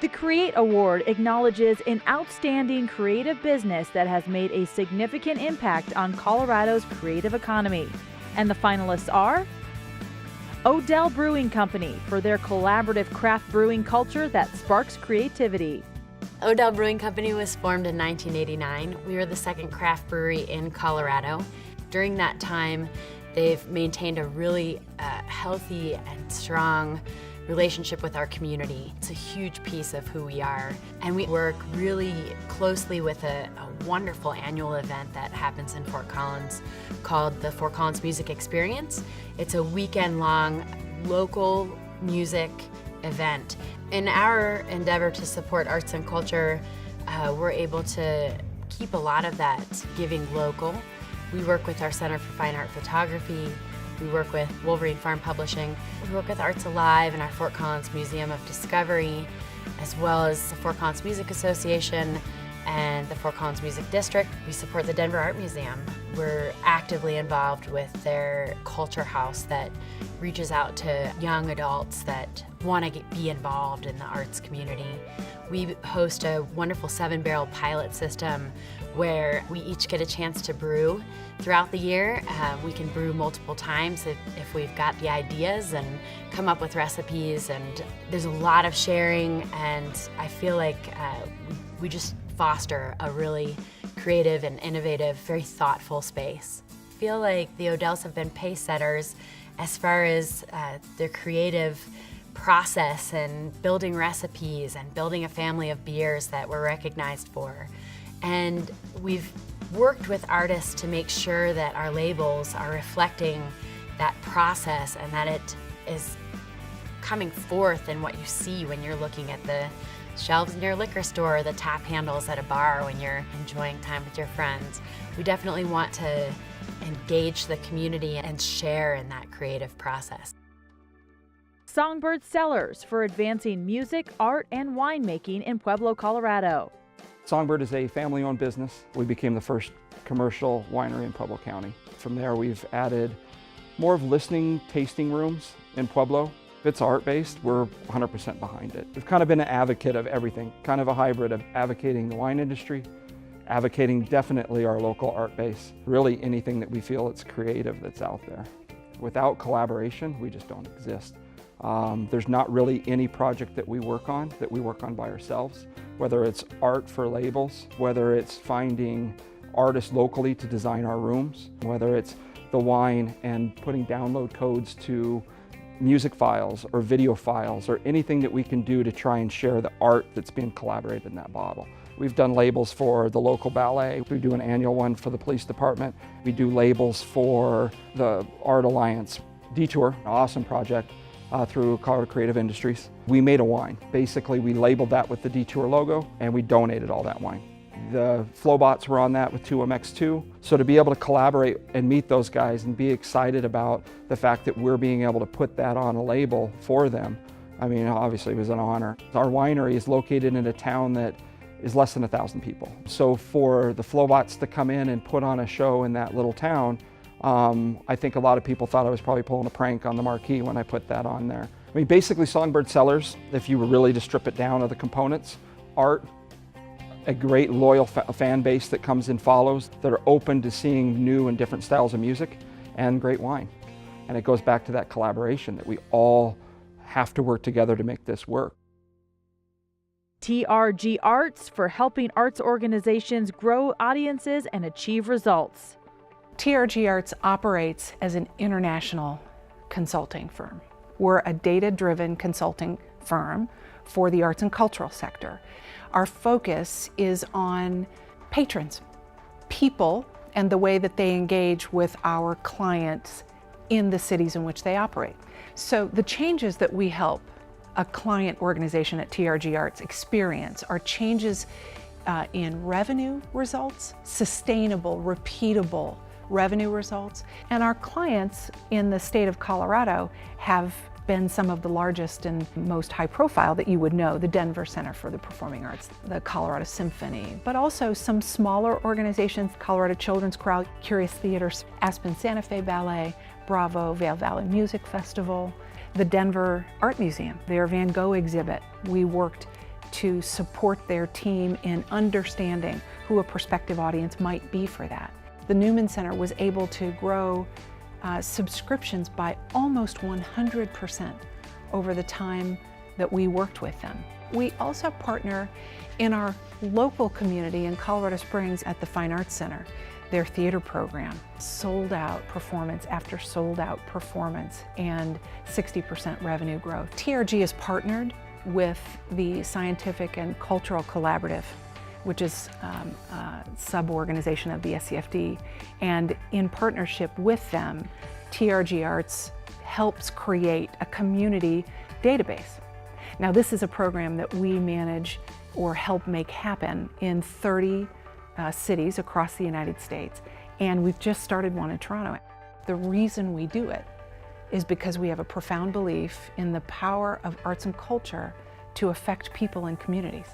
The Create Award acknowledges an outstanding creative business that has made a significant impact on Colorado's creative economy. And the finalists are Odell Brewing Company for their collaborative craft brewing culture that sparks creativity. Odell Brewing Company was formed in 1989. We were the second craft brewery in Colorado. During that time, they've maintained a really healthy and strong relationship with our community. It's a huge piece of who we are. And we work really closely with a wonderful annual event that happens in Fort Collins called the Fort Collins Music Experience. It's a weekend-long local music event. In our endeavor to support arts and culture, we're able to keep a lot of that giving local. We work with our Center for Fine Art Photography. We work with Wolverine Farm Publishing. We work with Arts Alive and our Fort Collins Museum of Discovery, as well as the Fort Collins Music Association and the Fort Collins Music District. We support the Denver Art Museum. We're actively involved with their culture house that reaches out to young adults that want to be involved in the arts community. We host a wonderful 7-barrel pilot system where we each get a chance to brew throughout the year. We can brew multiple times if we've got the ideas and come up with recipes, and there's a lot of sharing, and I feel like we just foster a really creative and innovative, very thoughtful space. I feel like the Odells have been pace setters as far as their creative process and building recipes and building a family of beers that we're recognized for. And we've worked with artists to make sure that our labels are reflecting that process and that it is coming forth in what you see when you're looking at the shelves in your liquor store, the tap handles at a bar when you're enjoying time with your friends. We definitely want to engage the community and share in that creative process. Songbird Cellars for advancing music, art, and winemaking in Pueblo, Colorado. Songbird is a family-owned business. We became the first commercial winery in Pueblo County. From there, we've added more of listening, tasting rooms in Pueblo. If it's art-based, we're 100% behind it. We've kind of been an advocate of everything, kind of a hybrid of advocating the wine industry, advocating definitely our local art base, really anything that we feel it's creative that's out there. Without collaboration, we just don't exist. There's not really any project that we work on by ourselves, whether it's art for labels, whether it's finding artists locally to design our rooms, whether it's the wine and putting download codes to music files or video files or anything that we can do to try and share the art that's being collaborated in that bottle. We've done labels for the local ballet. We do an annual one for the police department. We do labels for the Art Alliance. Detour, an awesome project. Through Colorado Creative Industries. We made a wine. Basically, we labeled that with the Detour logo and we donated all that wine. The Flowbots were on that with 2MX2. So to be able to collaborate and meet those guys and be excited about the fact that we're being able to put that on a label for them, I mean, obviously it was an honor. Our winery is located in a town that is less than 1,000 people. So for the Flowbots to come in and put on a show in that little town, I think a lot of people thought I was probably pulling a prank on the marquee when I put that on there. I mean, basically Songbird Cellars, if you were really to strip it down to the components, art, a great loyal fan base that comes and follows, that are open to seeing new and different styles of music, and great wine. And it goes back to that collaboration that we all have to work together to make this work. TRG Arts for helping arts organizations grow audiences and achieve results. TRG Arts operates as an international consulting firm. We're a data-driven consulting firm for the arts and cultural sector. Our focus is on patrons, people, and the way that they engage with our clients in the cities in which they operate. So the changes that we help a client organization at TRG Arts experience are changes in revenue results, sustainable, repeatable revenue results. And our clients in the state of Colorado have been some of the largest and most high profile that you would know, the Denver Center for the Performing Arts, the Colorado Symphony, but also some smaller organizations, Colorado Children's Chorale, Curious Theaters, Aspen Santa Fe Ballet, Bravo, Vail Valley Music Festival, the Denver Art Museum, their Van Gogh exhibit. We worked to support their team in understanding who a prospective audience might be for that. The Newman Center was able to grow subscriptions by almost 100% over the time that we worked with them. We also partner in our local community in Colorado Springs at the Fine Arts Center. Their theater program, sold out performance after sold out performance, and 60% revenue growth. TRG is partnered with the Scientific and Cultural Collaborative, which is a sub-organization of the SCFD, and in partnership with them, TRG Arts helps create a community database. Now, this is a program that we manage or help make happen in 30 cities across the United States, and we've just started one in Toronto. The reason we do it is because we have a profound belief in the power of arts and culture to affect people and communities.